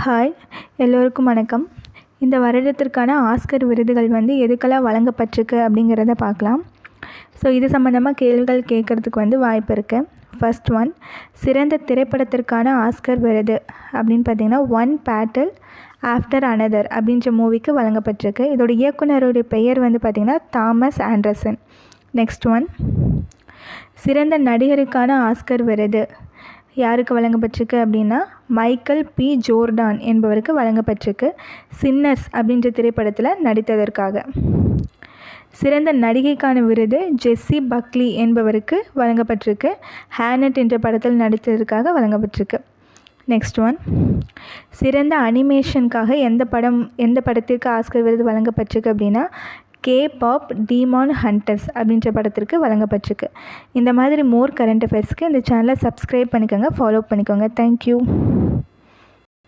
Hi, எல்லோருக்கும் வணக்கம். இந்த வருடத்திற்கான ஆஸ்கர் விருதுகள் எதுக்கெல்லாம் வழங்கப்பட்டிருக்கு அப்படிங்கிறத பார்க்கலாம். ஸோ இது சம்மந்தமாக கேள்விகள் கேட்குறதுக்கு வாய்ப்பு இருக்குது. ஃபர்ஸ்ட் ஒன், சிறந்த திரைப்படத்திற்கான ஆஸ்கர் விருது அப்படின்னு பார்த்திங்கன்னா ஒன் பேட்டில் ஆஃப்டர் அனதர் அப்படின்ற மூவிக்கு வழங்கப்பட்டிருக்கு. இதோட இயக்குனருடைய பெயர் பார்த்திங்கன்னா தாமஸ் ஆண்டர்சன். நெக்ஸ்ட் ஒன், சிறந்த நடிகருக்கான ஆஸ்கர் விருது யாருக்கு வழங்கப்பட்டிருக்கு அப்படின்னா மைக்கேல் பி ஜோர்டான் என்பவருக்கு வழங்கப்பட்டிருக்கு, சின்னர்ஸ் அப்படின்ற திரைப்படத்தில் நடித்ததற்காக. சிறந்த நடிகைக்கான விருது ஜெஸ்ஸி பக்லி என்பவருக்கு வழங்கப்பட்டிருக்கு, ஹேனட் என்ற படத்தில் நடித்ததற்காக வழங்கப்பட்டிருக்கு. நெக்ஸ்ட் ஒன், சிறந்த அனிமேஷனுக்காக எந்த படத்திற்கு ஆஸ்கர் விருது வழங்கப்பட்டிருக்கு அப்படின்னா K-pop டீமான் ஹண்டர்ஸ் அப்படின்ற படத்திற்கு வழங்கப்பட்டிருக்கு. இந்த மாதிரி மோர் கரண்ட் அஃபேர்ஸ்க்கு இந்த சேனலை சப்ஸ்கிரைப் பண்ணிக்கோங்க, ஃபாலோ பண்ணிக்கோங்க. தேங்க்யூ.